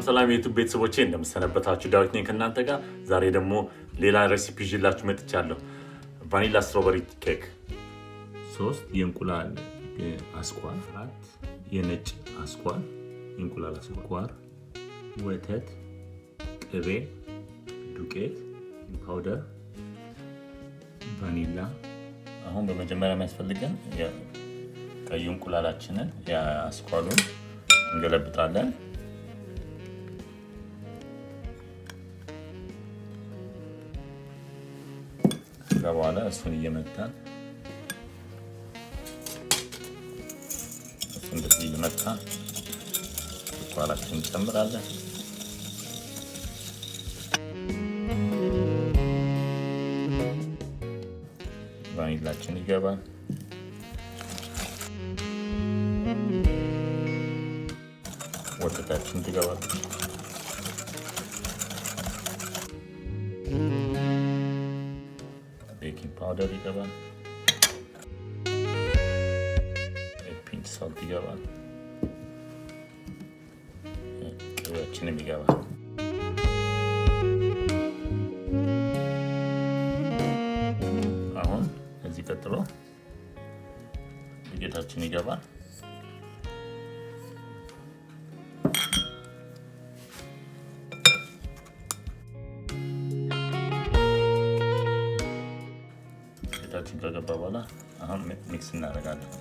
ሰላም የዩቲዩብ ቤተሰቦቼ እንደምሰነበታችሁ ዳዊት ነኝ ከእናንተ ጋር። ዛሬ ደግሞ ሌላ ሬሲፒ ይዤላችሁ መጥቻለሁ። ቫኒላ ስትሮቤሪ ኬክ። 3 የእንቁላል አስኳል፣ 4 የነጭ አስኳል፣ የእንቁላል አስኳል፣ ወተት፣ ቅቤ፣ ዱቄት፣ ፓውደር፣ ቫኒላ። አሁን በመጀመሪያ የሚያስፈልገን ቀይ እንቁላላችንን የአስኳሉን እንገለብጣለን። ከዛ በኋላ እሱን እየመታን እንደዚህ እየመታን እንቁላላችንን እንጨምራለን። ቫኒላችን ይገባል። ወተታችን ትገባለች። ቤኪንግ ፓውደር ይገባል። ፒንች ሳልት ይገባል። ቅቤያችንም ይገባል። አሁን እዚህ ቀጥሎ ዱቄታችን ይገባል። ዱቄታችን ከገባ በኋላ አሁን ሚክስ እናደርጋለን።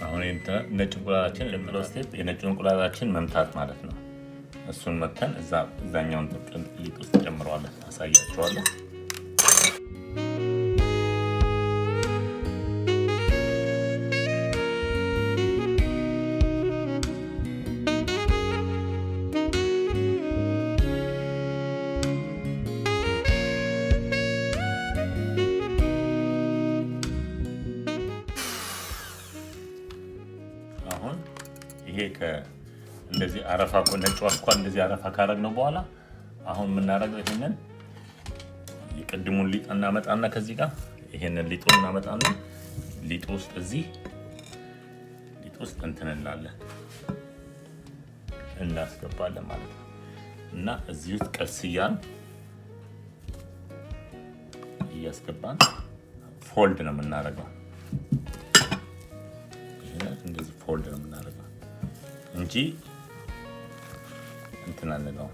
አሁን ነጭ እንቁላላችን ለምለው ስቴፕ የነጭ እንቁላላችን መምታት ማለት ነው። እሱን መተን እዛኛውን ሊጥ ውስጥ ጨምረዋለን። አሳያችኋለሁ። አሁን ይሄ እንደዚህ አረፋ ነጭ አስኳል እንደዚህ አረፋ ካረግነው በኋላ አሁን የምናደርገው ይሄንን የቅድሙን ሊጥ እናመጣና ከዚህ ጋር ይሄንን ሊጡን እናመጣና ሊጡ ውስጥ እዚህ ሊጡ ውስጥ እንትን እንላለን እናስገባለን ማለት ነው። እና እዚህ ውስጥ ቀስ እያስገባን ፎልድ ነው የምናደርገው። እንደዚህ ፎልድ ነው የምናደርገው እንጂ እንትን አንለው።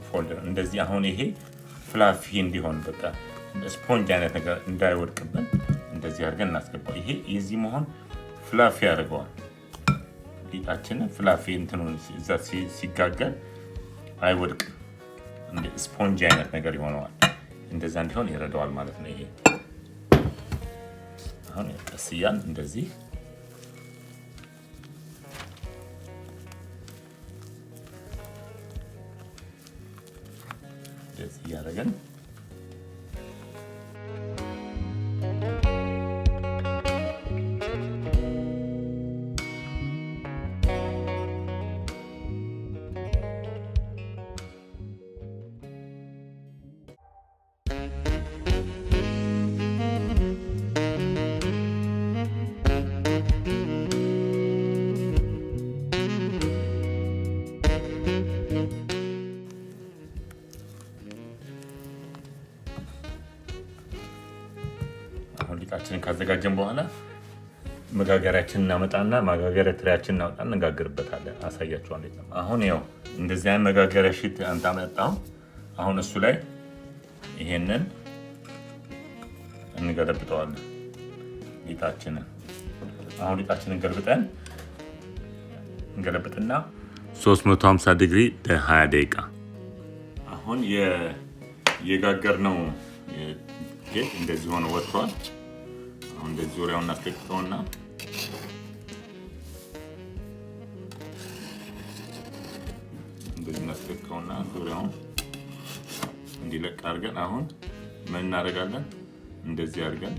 ፎልድ ነው እንደዚህ። አሁን ይሄ ፍላፊ እንዲሆን በቃ ስፖንጅ አይነት ነገር እንዳይወድቅብን እንደዚህ አድርገን እናስገባው። ይሄ የዚህ መሆን ፍላፊ ያደርገዋል። ሊጣችንን ፍላፊ እንትኑን እዛ ሲጋገር አይወድቅም። እንደ ስፖንጅ አይነት ነገር ይሆነዋል። እንደዛ እንዲሆን ይረዳዋል ማለት ነው። ይሄ አሁን ቀስያን እንደዚህ ያደረገን ሊጣችንን ካዘጋጀን በኋላ መጋገሪያችንን እናመጣና ማጋገሪያ ትሪያችንን እናወጣና እንጋግርበታለን። አሳያችኋለሁ። አሁን ያው እንደዚህ አይነት መጋገሪያ ሺት አንታመጣው። አሁን እሱ ላይ ይሄንን እንገለብጠዋለን ሊጣችንን። አሁን ሊጣችንን እንገለብጥና 350 ዲግሪ ለ20 ደቂቃ አሁን የጋገርነው ኬክ እንደዚህ ሆኖ ወጥቷል። አሁን እንደዚህ ዙሪያውን እናስለቅቀውና እንደዚህ እናስለቅቀውና ዙሪያውን እንዲለቅ አድርገን አሁን ምን እናደርጋለን? እንደዚህ አድርገን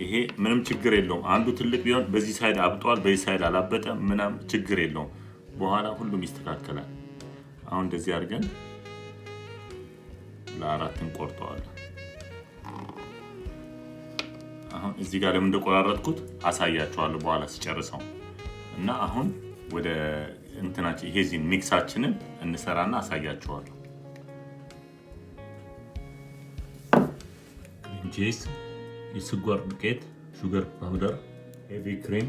ይሄ ምንም ችግር የለውም። አንዱ ትልቅ ቢሆን በዚህ ሳይድ አብጧል፣ በዚህ ሳይድ አላበጠም፣ ምንም ችግር የለውም። በኋላ ሁሉም ይስተካከላል። አሁን እንደዚህ አድርገን ለአራት እንቆርጠዋለን። አሁን እዚህ ጋር ለምን እንደቆራረጥኩት አሳያችኋለሁ በኋላ ሲጨርሰው እና አሁን ወደ እንትናችን ይሄ ዚን ሚክሳችንን እንሰራና አሳያችኋለሁ። ክሪም ቺዝ፣ የስኳር ዱቄት፣ ሹገር ፓውደር፣ ሄቪ ክሪም፣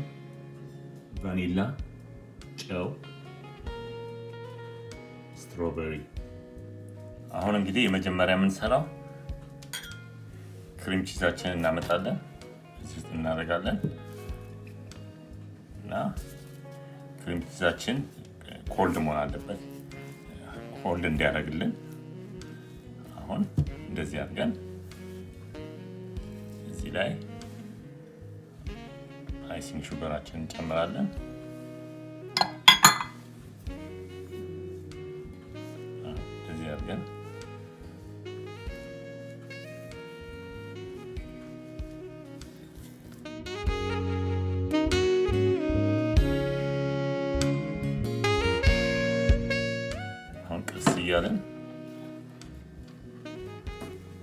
ቫኒላ፣ ጨው፣ ስትሮቤሪ። አሁን እንግዲህ የመጀመሪያ የምንሰራው ክሪም ቺዛችንን እናመጣለን፣ እዚህ ውስጥ እናደርጋለን እና ክሪም ቺዛችን ኮልድ መሆን አለበት፣ ሆልድ እንዲያደርግልን። አሁን እንደዚህ አድርገን እዚህ ላይ አይሲንግ ሹገራችንን እንጨምራለን። እንደዚህ አድርገን አሁን ቀስ እያለን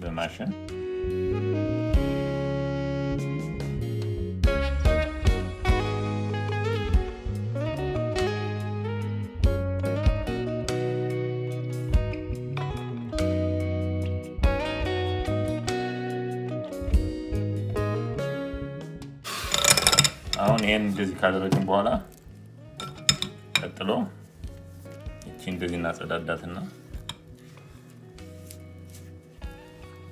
በማሽን አሁን ይሄን እንደዚህ ካደረግን በኋላ ቀጥሎ እቺ እንደዚህ እናጸዳዳትና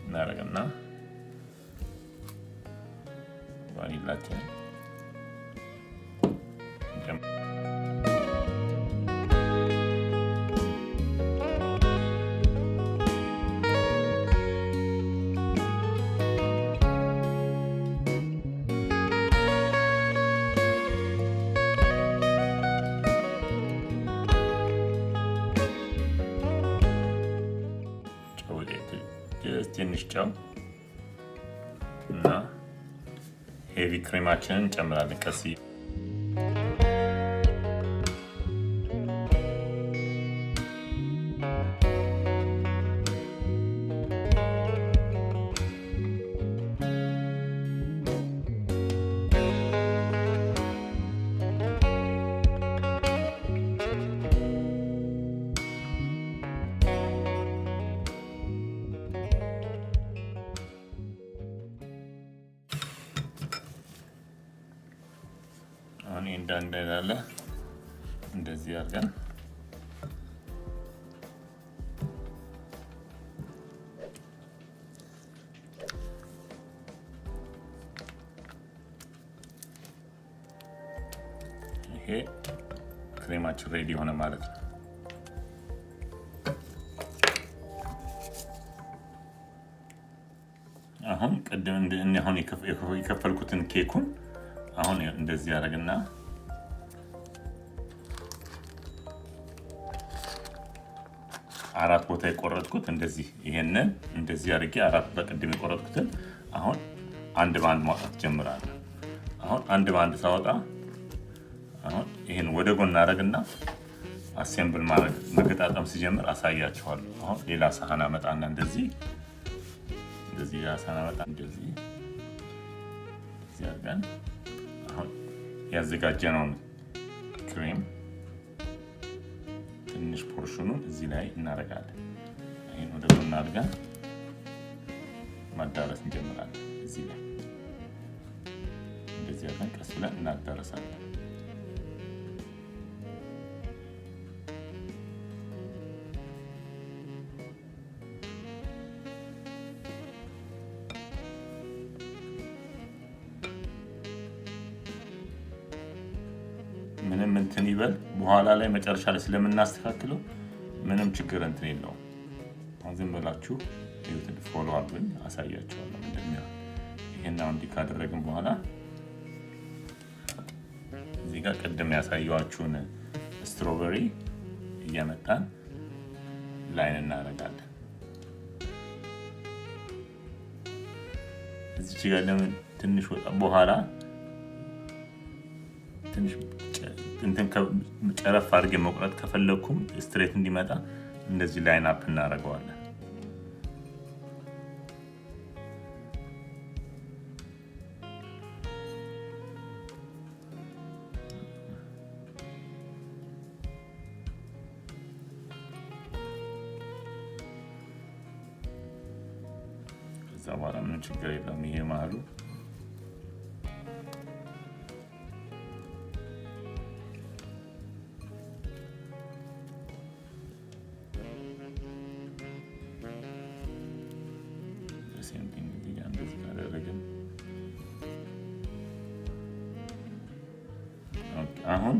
እናረጋና ቫኒላችን ትንሽ ጨው እና ሄቪ ክሬማችንን እንጨምራለን ቀስ አሁን እንዳለ እንደዚህ አድርገን ይሄ ክሬማችን ሬዲ ሆነ ማለት ነው። አሁን ቅድም አሁን የከፈልኩትን ኬኩን አሁን እንደዚህ ያደርግና አራት ቦታ የቆረጥኩት እንደዚህ ይሄንን እንደዚህ አድርጌ አራት በቅድም የቆረጥኩትን አሁን አንድ በአንድ ማውጣት ጀምራለሁ። አሁን አንድ በአንድ ሳወጣ አሁን ይሄን ወደ ጎን አደርግና አሴምብል ማድረግ መገጣጠም ሲጀምር አሳያችኋለሁ። አሁን ሌላ ሳህን አመጣና እንደዚህ ሳህን አመጣ እንደዚህ አድርገን አሁን ያዘጋጀነውን ክሬም ትንሽ ፖርሽኑን እዚህ ላይ እናደርጋለን። ይሄን ወደ ጎን አድርገን ማዳረስ እንጀምራለን። እዚህ ላይ እንደዚህ አድርገን ቀስ ብለን እናዳረሳለን። ምንም እንትን ይበል በኋላ ላይ መጨረሻ ላይ ስለምናስተካክለው ምንም ችግር እንትን የለውም። አሁን ዝም ብላችሁ ዩቲዩብ ፎሎ አድርጉኝ አሳያችኋለሁ እንደሚሆን። ይሄን አሁን እንዲህ ካደረግን በኋላ እዚህ ጋር ቅድም ያሳየኋችሁን ስትሮቤሪ እያመጣን ላይን እናደርጋለን። እዚች ጋር ለምን ትንሽ ወጣ በኋላ ትንሽ እንትን ጨረፍ አድርጌ መቁረጥ ከፈለኩም ስትሬት እንዲመጣ እንደዚህ ላይን አፕ እናደርገዋለን። ከዛ በኋላ ምንም ችግር የለም። ይሄ መሀሉ አሁን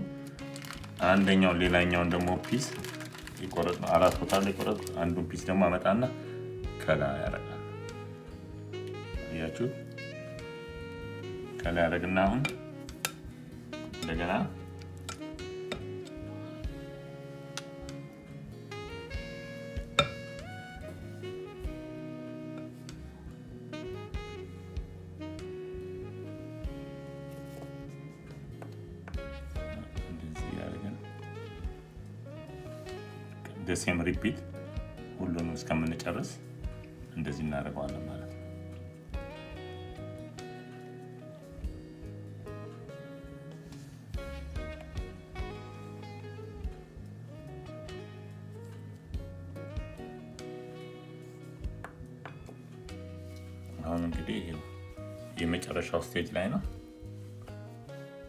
አንደኛው ሌላኛውን ደግሞ ፒስ ይቆረጥ ነው። 4 ቦታ ላይ ቆረጥ። አንዱን ፒስ ደግሞ አመጣና ከላይ ያደርጋል። ያያችሁ ከላይ ያደርግና አሁን እንደገና ደሴም ሪፒት ሁሉንም እስከምንጨርስ እንደዚህ እናደርገዋለን ማለት ነው። አሁን እንግዲህ የመጨረሻው ስቴጅ ላይ ነው።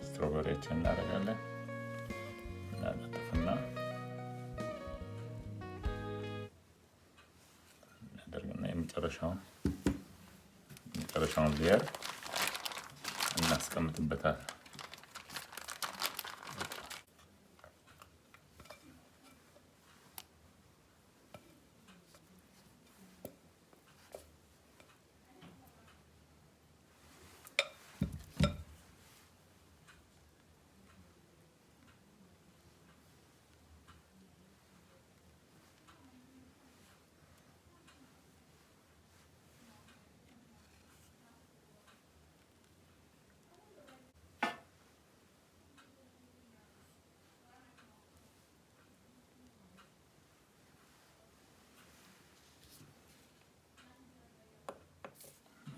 ስትሮቤሪዎችን እናደርጋለን እናጠፍና የመጨረሻውን ሌየር እናስቀምጥበታል።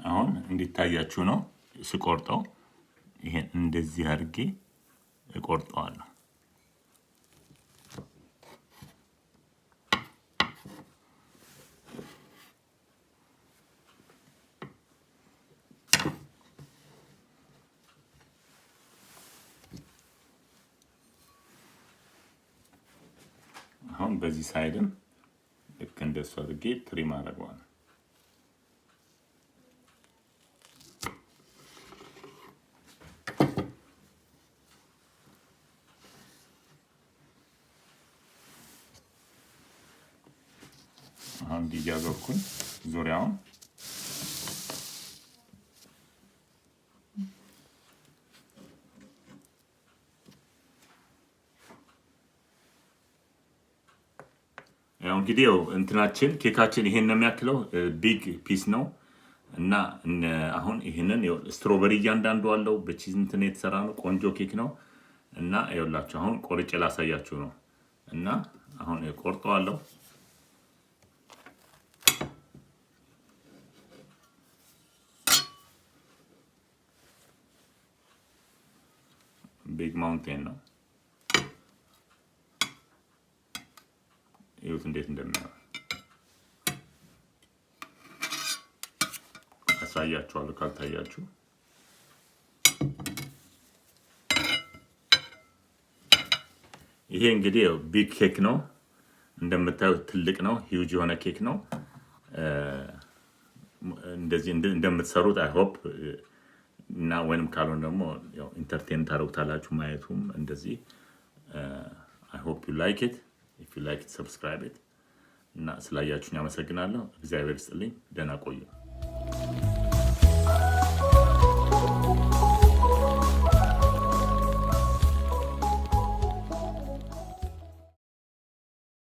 አሁን እንዲታያችሁ ነው ስቆርጠው። ይሄን እንደዚህ አድርጌ እቆርጠዋለሁ። አሁን በዚህ ሳይድም ልክ እንደሱ አድርጌ ትሪም አደርገዋለሁ። አሁን እንዲያዞርኩኝ ዙሪያውን ያው እንግዲህ እንትናችን ኬካችን ይሄን ነው የሚያክለው። ቢግ ፒስ ነው እና አሁን ይሄንን ስትሮቤሪ እያንዳንዱ አለው። በቺዝ እንትን የተሰራ ነው። ቆንጆ ኬክ ነው እና ይኸውላችሁ አሁን ቆርጬ ላሳያችሁ ነው እና አሁን ቆርጠዋለሁ። ቢግ ማውንቴን ነው። ይሁት እንዴት እንደሚያምር አሳያችኋለሁ ካልታያችሁ። ይሄ እንግዲህ ቢግ ኬክ ነው እንደምታዩት፣ ትልቅ ነው። ሂውጅ የሆነ ኬክ ነው። እንደዚህ እንደምትሰሩት አይ ሆፕ እና ወይንም ካልሆነ ደግሞ ኢንተርቴን ታደርጉታላችሁ ማየቱም እንደዚህ። አይ ሆፕ ዩ ላይክ ኢት። ኢፍ ዩ ላይክ ኢት ሰብስክራይብ ኢት። እና ስላያችሁኝ አመሰግናለሁ። እግዚአብሔር ይስጥልኝ። ደህና ቆዩ።